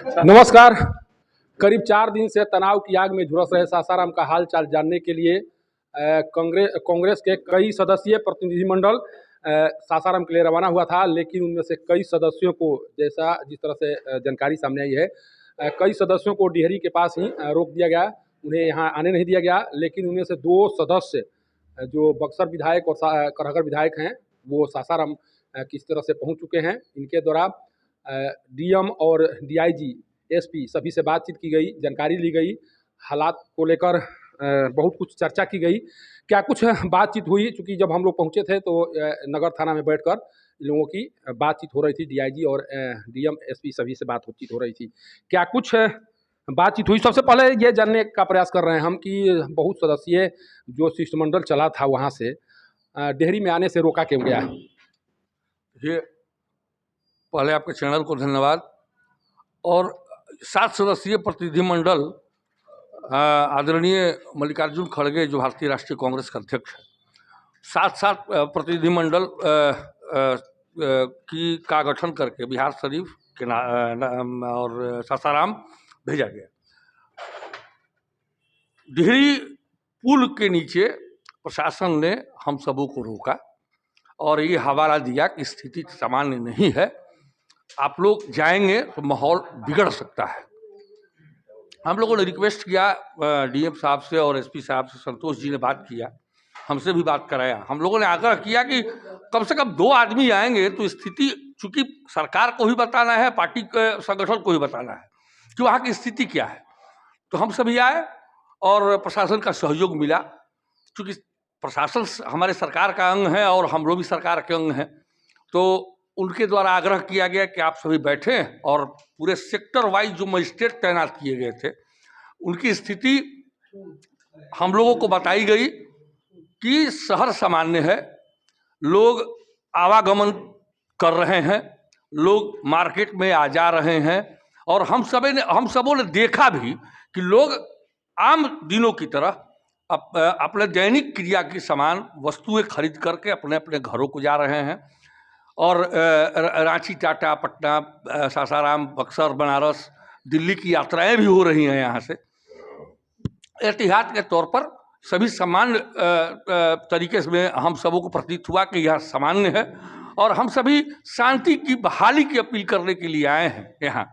नमस्कार। करीब 4 दिन से तनाव की आग में झुलस रहे सासाराम का हाल चाल जानने के लिए कांग्रेस के कई सदस्यीय प्रतिनिधिमंडल सासाराम के लिए रवाना हुआ था, लेकिन उनमें से कई सदस्यों को जिस तरह से जानकारी सामने आई है, कई सदस्यों को डिहरी के पास ही रोक दिया गया, उन्हें यहाँ आने नहीं दिया गया। लेकिन उनमें से 2 सदस्य जो बक्सर विधायक और करहगर विधायक हैं, वो सासाराम किस तरह से पहुँच चुके हैं। इनके द्वारा डीएम और डीआईजी, एसपी सभी से बातचीत की गई, जानकारी ली गई, हालात को लेकर बहुत कुछ चर्चा की गई। क्या कुछ बातचीत हुई, चूँकि जब हम लोग पहुँचे थे तो नगर थाना में बैठकर इन लोगों की बातचीत हो रही थी, डीआईजी और डीएम, एसपी सभी से बातचीत हो रही थी। क्या कुछ बातचीत हुई? सबसे पहले ये जानने का प्रयास कर रहे हैं हम कि बहुत सदस्यीय जो शिष्टमंडल चला था वहाँ से डेहरी में आने से रोका क्यों गया? ये पहले आपके चैनल को धन्यवाद। और 7 सदस्यीय प्रतिनिधिमंडल आदरणीय मल्लिकार्जुन खड़गे जो भारतीय राष्ट्रीय कांग्रेस के अध्यक्ष हैं, 7 प्रतिनिधिमंडल का गठन करके बिहार शरीफ के और सासाराम भेजा गया। डिहरी पुल के नीचे प्रशासन ने हम सबों को रोका और ये हवाला दिया कि स्थिति सामान्य नहीं है, आप लोग जाएंगे तो माहौल बिगड़ सकता है। हम लोगों ने रिक्वेस्ट किया डीएम साहब से और एसपी साहब से, संतोष जी ने बात किया, हमसे भी बात कराया। हम लोगों ने आग्रह किया कि कम से कम 2 आदमी आएंगे तो स्थिति, चूंकि सरकार को भी बताना है, पार्टी के संगठन को भी बताना है कि वहाँ की स्थिति क्या है। तो हम सभी आए और प्रशासन का सहयोग मिला, चूँकि प्रशासन हमारे सरकार का अंग है और हम लोग भी सरकार के अंग हैं। तो उनके द्वारा आग्रह किया गया कि आप सभी बैठें और पूरे सेक्टर वाइज जो मजिस्ट्रेट तैनात किए गए थे उनकी स्थिति हम लोगों को बताई गई कि शहर सामान्य है, लोग आवागमन कर रहे हैं, लोग मार्केट में आ जा रहे हैं और हम सबों ने देखा भी कि लोग आम दिनों की तरह अपने दैनिक क्रिया की सामान वस्तुएं खरीद करके अपने अपने घरों को जा रहे हैं। और रांची, टाटा, पटना, सासाराम, बक्सर, बनारस, दिल्ली की यात्राएं भी हो रही हैं यहाँ से। एहतियात के तौर पर सभी सामान्य तरीके से हम सबों को प्रतीत हुआ कि यह सामान्य है और हम सभी शांति की बहाली की अपील करने के लिए आए हैं यहाँ,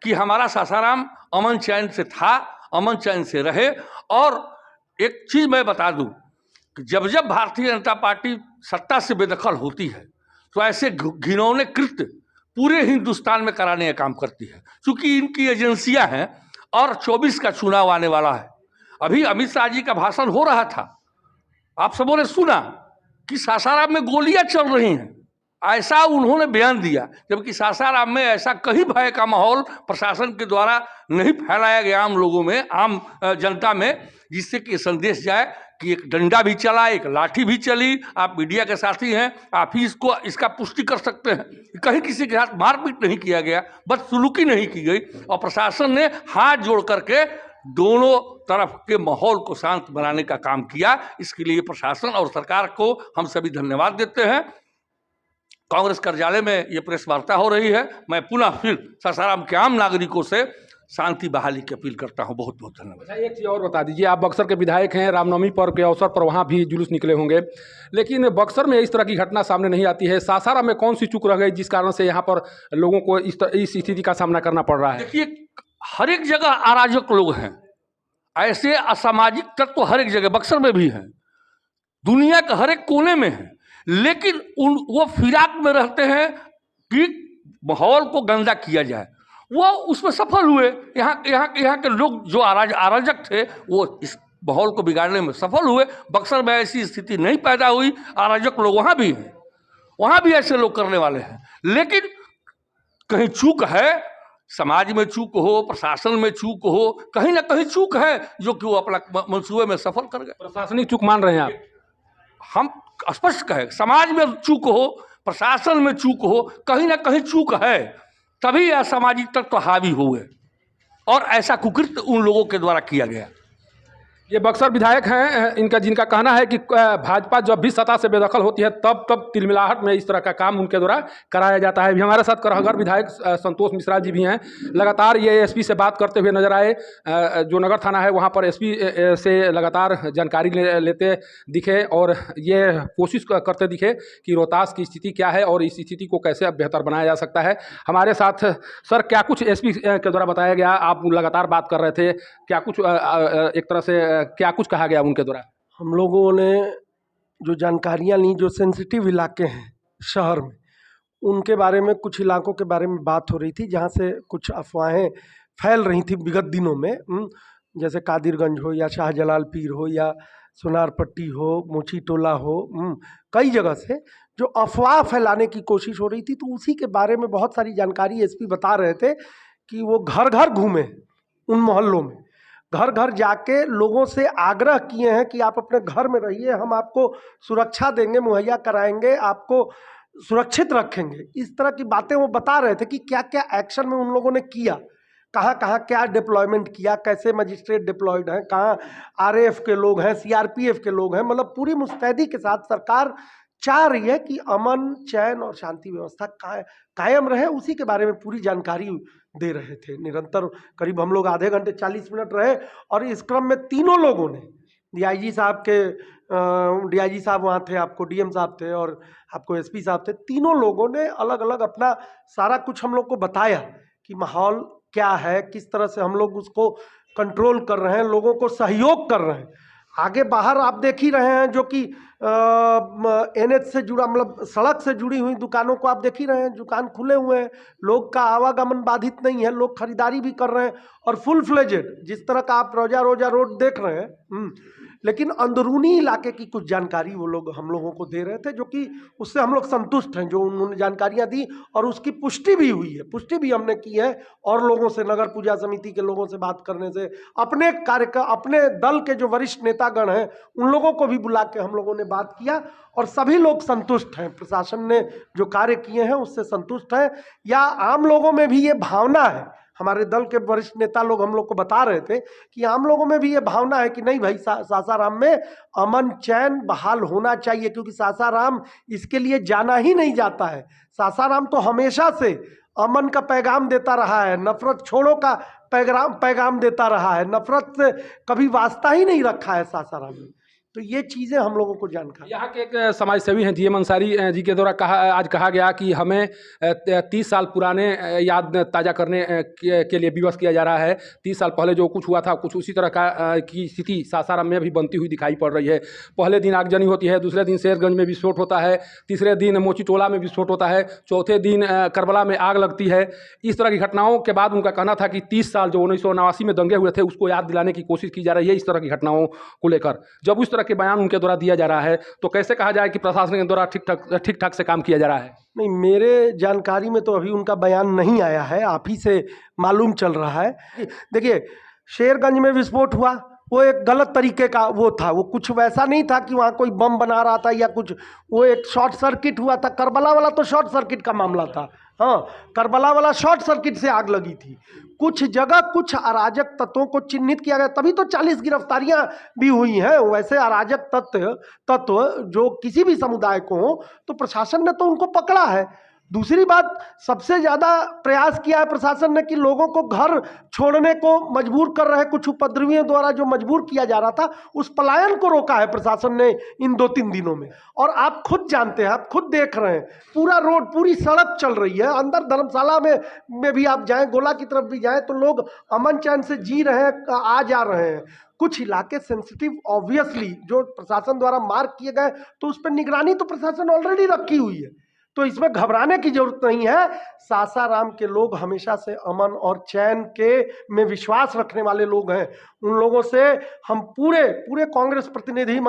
कि हमारा सासाराम अमन चैन से था, अमन चैन से रहे। और एक चीज़ मैं बता दूं कि जब जब भारतीय जनता पार्टी सत्ता से बेदखल होती है तो ऐसे घिनौने कृत्य पूरे हिंदुस्तान में कराने का काम करती है, क्योंकि इनकी एजेंसियां हैं और 24 का चुनाव आने वाला है। अभी अमित शाह जी का भाषण हो रहा था, आप सबों ने सुना कि सासाराम में गोलियां चल रही हैं, ऐसा उन्होंने बयान दिया, जबकि सासाराम में ऐसा कहीं भय का माहौल प्रशासन के द्वारा नहीं फैलाया गया आम लोगों में, आम जनता में, जिससे कि संदेश जाए कि एक डंडा भी चला, एक लाठी भी चली। आप मीडिया के साथी हैं, आप ही इसका पुष्टि कर सकते हैं। कहीं किसी के साथ मारपीट नहीं किया गया, बदसलूकी नहीं की गई और प्रशासन ने हाथ जोड़ करके दोनों तरफ के माहौल को शांत बनाने का काम किया। इसके लिए प्रशासन और सरकार को हम सभी धन्यवाद देते हैं। कांग्रेस कार्यालय में ये प्रेस वार्ता हो रही है। मैं पुनः फिर सासाराम के आम नागरिकों से शांति बहाली की अपील करता हूं। बहुत बहुत धन्यवाद। एक चीज़ और बता दीजिए, आप बक्सर के विधायक हैं, रामनवमी पर्व के अवसर पर वहाँ भी जुलूस निकले होंगे, लेकिन बक्सर में इस तरह की घटना सामने नहीं आती है। सासाराम में कौन सी चूक रह गई जिस कारण से यहाँ पर लोगों को इस स्थिति का सामना करना पड़ रहा है? देखिए, हर एक जगह अराजक लोग हैं, ऐसे असामाजिक तत्व हर एक जगह, बक्सर में भी हैं, दुनिया के हर एक कोने में है, लेकिन वो फिराक में रहते हैं कि माहौल को गंदा किया जाए। वो उसमें सफल हुए। यहाँ के लोग जो अराजक थे वो इस माहौल को बिगाड़ने में सफल हुए। बक्सर में ऐसी स्थिति नहीं पैदा हुई। अराजक लोग वहाँ भी हैं, वहाँ भी ऐसे लोग करने वाले हैं, लेकिन कहीं चूक है, समाज में चूक हो, प्रशासन में चूक हो, कहीं ना कहीं चूक है जो कि वो अपना मंसूबे में सफल कर गए। प्रशासनिक चूक मान रहे हैं आप? हम स्पष्ट कहें, समाज में चूक हो, प्रशासन में चूक हो, कहीं ना कहीं चूक है, तभी असामाजिक तत्व हावी हुए और ऐसा कुकृत्य उन लोगों के द्वारा किया गया। ये बक्सर विधायक हैं, इनका जिनका कहना है कि भाजपा जब भी सत्ता से बेदखल होती है तब तिलमिलाहट में इस तरह का काम उनके द्वारा कराया जाता है। अभी हमारे साथ करहगर विधायक संतोष मिश्रा जी भी हैं। लगातार ये एसपी से बात करते हुए नजर आए। जो नगर थाना है वहाँ पर एसपी से लगातार जानकारी लेते दिखे और ये कोशिश करते दिखे कि रोहतास की स्थिति क्या है और इस स्थिति को कैसे अब बेहतर बनाया जा सकता है। हमारे साथ सर क्या कुछ एसपी के द्वारा बताया गया, आप लगातार बात कर रहे थे, क्या कुछ एक तरह से क्या कुछ कहा गया उनके द्वारा? हम लोगों ने जो जानकारियाँ ली, जो सेंसिटिव इलाके हैं शहर में, उनके बारे में, कुछ इलाकों के बारे में बात हो रही थी जहाँ से कुछ अफवाहें फैल रही थी विगत दिनों में। जैसे कादिरगंज हो या शाहजलाल पीर हो या सोनार पट्टी हो, मोची टोला हो, कई जगह से जो अफवाह फैलाने की कोशिश हो रही थी, तो उसी के बारे में बहुत सारी जानकारी एसपी बता रहे थे कि वो घर घर घूमे, उन मोहल्लों में घर घर जाके लोगों से आग्रह किए हैं कि आप अपने घर में रहिए, हम आपको सुरक्षा देंगे, मुहैया कराएंगे, आपको सुरक्षित रखेंगे। इस तरह की बातें वो बता रहे थे कि क्या क्या एक्शन में उन लोगों ने किया, कहाँ कहाँ क्या डिप्लॉयमेंट किया, कैसे मजिस्ट्रेट डिप्लॉयड हैं, कहाँ आरएएफ के लोग हैं, सीआरपीएफ के लोग हैं। मतलब पूरी मुस्तैदी के साथ सरकार चाह रही है कि अमन, चैन और शांति व्यवस्था कायम रहे। उसी के बारे में पूरी जानकारी दे रहे थे निरंतर। करीब हम लोग आधे घंटे 40 मिनट रहे और इस क्रम में तीनों लोगों ने, डीआईजी साहब वहाँ थे, आपको डीएम साहब थे और आपको एसपी साहब थे, तीनों लोगों ने अलग अलग अपना सारा कुछ हम लोग को बताया कि माहौल क्या है, किस तरह से हम लोग उसको कंट्रोल कर रहे हैं, लोगों को सहयोग कर रहे हैं। आगे बाहर आप देख ही रहे हैं जो कि एनएच से जुड़ा, मतलब सड़क से जुड़ी हुई दुकानों को आप देख ही रहे हैं, दुकान खुले हुए हैं, लोग का आवागमन बाधित नहीं है, लोग खरीदारी भी कर रहे हैं और फुल फ्लेजेड जिस तरह का आप रोजा रोड देख रहे हैं। लेकिन अंदरूनी इलाके की कुछ जानकारी वो लोग हम लोगों को दे रहे थे, जो कि उससे हम लोग संतुष्ट हैं, जो उन्होंने जानकारियां दी और उसकी पुष्टि भी हुई है, पुष्टि भी हमने की है। और लोगों से, नगर पूजा समिति के लोगों से बात करने से, अपने अपने दल के जो वरिष्ठ नेतागण हैं उन लोगों को भी बुला के हम लोगों ने बात किया और सभी लोग संतुष्ट हैं, प्रशासन ने जो कार्य किए हैं उससे संतुष्ट हैं। या आम लोगों में भी ये भावना है, हमारे दल के वरिष्ठ नेता लोग हम लोग को बता रहे थे कि आम लोगों में भी ये भावना है कि नहीं भाई, सासाराम में अमन चैन बहाल होना चाहिए, क्योंकि सासाराम इसके लिए जाना ही नहीं जाता है। सासाराम तो हमेशा से अमन का पैगाम देता रहा है, नफरत छोड़ो का पैगाम देता रहा है, नफरत से कभी वास्ता ही नहीं रखा है सासाराम में। तो ये चीज़ें हम लोगों को जानकारी। यहाँ के एक समाज सेवी हैं जीएम अंसारी जी के द्वारा आज कहा गया कि हमें 30 साल पुराने याद ताज़ा करने के लिए विवश किया जा रहा है। 30 साल पहले जो कुछ हुआ था, कुछ उसी तरह की स्थिति सासाराम में भी बनती हुई दिखाई पड़ रही है। पहले दिन आगजनी होती है, दूसरे दिन शेरगंज में विस्फोट होता है, तीसरे दिन मोची टोला में विस्फोट होता है, चौथे दिन करबला में आग लगती है। इस तरह की घटनाओं के बाद उनका कहना था कि 30 साल जो 1989 में दंगे हुए थे उसको याद दिलाने की कोशिश की जा रही है इस तरह की घटनाओं को लेकर। जब उस तरह के बयान उनके द्वारा दिया जा रहा है तो कैसे कहा जाए कि प्रशासन के द्वारा ठीक ठाक से काम किया जा रहा है? नहीं, मेरे जानकारी में तो अभी उनका बयान नहीं आया है, आप ही से मालूम चल रहा है। देखिए, शेरगंज में विस्फोट हुआ, वो एक गलत तरीके का वो था, वो कुछ वैसा नहीं था कि वहाँ कोई बम बना रहा था या कुछ, वो एक शॉर्ट सर्किट हुआ था। करबला वाला तो शॉर्ट सर्किट का मामला था। हाँ, करबला वाला शॉर्ट सर्किट से आग लगी थी। कुछ जगह कुछ अराजक तत्वों को चिन्हित किया गया, तभी तो 40 गिरफ्तारियां भी हुई हैं। वैसे अराजक तत्व जो किसी भी समुदाय को हो तो प्रशासन ने तो उनको पकड़ा है। दूसरी बात, सबसे ज़्यादा प्रयास किया है प्रशासन ने कि लोगों को घर छोड़ने को मजबूर कर रहे कुछ उपद्रवियों द्वारा जो मजबूर किया जा रहा था, उस पलायन को रोका है प्रशासन ने इन 2-3 दिनों में। और आप खुद जानते हैं, आप खुद देख रहे हैं, पूरा रोड, पूरी सड़क चल रही है। अंदर धर्मशाला में भी आप जाएं, गोला की तरफ भी जाएं, तो लोग अमन चैन से जी रहे हैं, आ जा रहे हैं। कुछ इलाके सेंसिटिव ऑब्वियसली जो प्रशासन द्वारा मार्क किए गए, तो उस पर निगरानी तो प्रशासन ऑलरेडी रखी हुई है, तो इसमें घबराने की जरूरत नहीं है। सासाराम के लोग हमेशा से अमन और चैन में विश्वास रखने वाले लोग हैं। उन लोगों से हम पूरे कांग्रेस प्रतिनिधि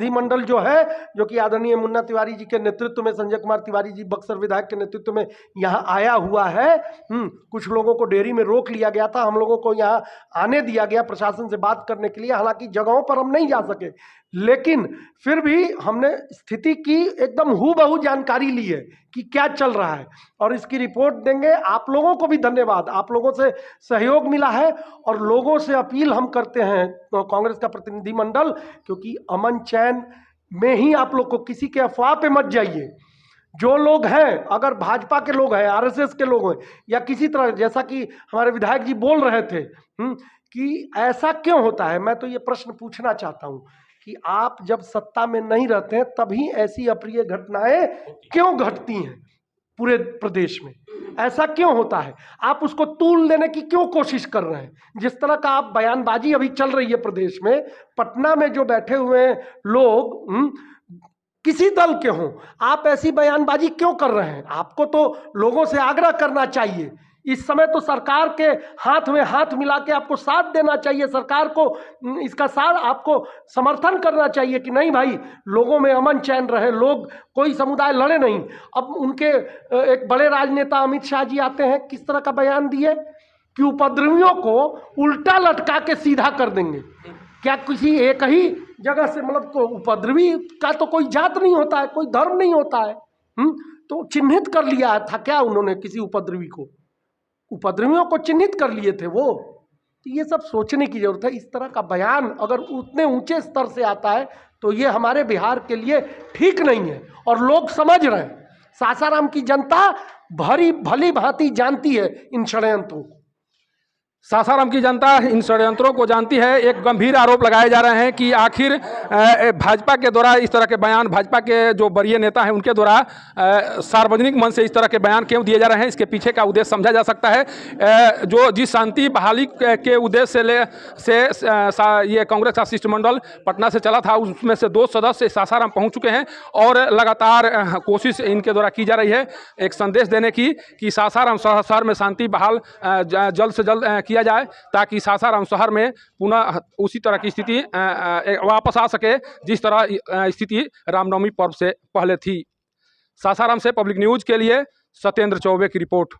मंडल जो है, जो कि आदरणीय मुन्ना तिवारी जी के नेतृत्व में, संजय कुमार तिवारी जी बक्सर विधायक के नेतृत्व में यहाँ आया हुआ है। कुछ लोगों को डेयरी में रोक लिया गया था, हम लोगों को यहाँ आने दिया गया प्रशासन से बात करने के लिए। हालांकि जगहों पर हम नहीं जा सके, लेकिन फिर भी हमने स्थिति की एकदम हूबहू जानकारी ली है कि क्या चल रहा है और इसकी रिपोर्ट देंगे। आप लोगों को भी धन्यवाद, आप लोगों से सहयोग मिला है और लोगों से अपील हम करते हैं कांग्रेस का प्रतिनिधिमंडल, क्योंकि अमन चैन में ही आप लोग को, किसी के अफवाह पे मत जाइए। जो लोग हैं, अगर भाजपा के लोग हैं, आरएसएस के लोग हैं या किसी तरह, जैसा कि हमारे विधायक जी बोल रहे थे कि ऐसा क्यों होता है, मैं तो ये प्रश्न पूछना चाहता हूं कि आप जब सत्ता में नहीं रहते हैं तभी ऐसी अप्रिय घटनाएं क्यों घटती हैं पूरे प्रदेश में? ऐसा क्यों होता है? आप उसको तूल देने की क्यों कोशिश कर रहे हैं? जिस तरह का आप बयानबाजी अभी चल रही है प्रदेश में, पटना में जो बैठे हुए लोग किसी दल के हों, आप ऐसी बयानबाजी क्यों कर रहे हैं? आपको तो लोगों से आग्रह करना चाहिए। इस समय तो सरकार के हाथ में हाथ मिला के आपको साथ देना चाहिए, सरकार को इसका साथ आपको समर्थन करना चाहिए कि नहीं भाई, लोगों में अमन चैन रहे, लोग कोई समुदाय लड़े नहीं। अब उनके एक बड़े राजनेता अमित शाह जी आते हैं, किस तरह का बयान दिए कि उपद्रवियों को उल्टा लटका के सीधा कर देंगे। क्या किसी एक ही जगह से, मतलब उपद्रवी का तो कोई जात नहीं होता है, कोई धर्म नहीं होता है। तो चिन्हित कर लिया था क्या उन्होंने किसी उपद्रवी को? उपद्रवियों को चिन्हित कर लिए थे वो। तो ये सब सोचने की जरूरत है। इस तरह का बयान अगर उतने ऊंचे स्तर से आता है तो ये हमारे बिहार के लिए ठीक नहीं है और लोग समझ रहे हैं। सासाराम की जनता भली भांति जानती है इन षड्यंत्रों को। सासाराम की जनता इन षड्यंत्रों को जानती है। एक गंभीर आरोप लगाए जा रहे हैं कि आखिर भाजपा के द्वारा इस तरह के बयान, भाजपा के जो वरीय नेता हैं उनके द्वारा सार्वजनिक मंच से इस तरह के बयान क्यों दिए जा रहे हैं, इसके पीछे का उद्देश्य समझा जा सकता है। जो जिस शांति बहाली के उद्देश्य से ये कांग्रेस का शिष्टमंडल पटना से चला था, उसमें से 2 सदस्य सासाराम पहुँच चुके हैं और लगातार कोशिश इनके द्वारा की जा रही है एक संदेश देने की कि सासाराम शहर में शांति बहाल जल्द से जल्द किया जाए, ताकि सासाराम शहर में पुनः उसी तरह की स्थिति वापस आ सके जिस तरह स्थिति रामनवमी पर्व से पहले थी। सासाराम से पब्लिक न्यूज के लिए सत्येंद्र चौबे की रिपोर्ट।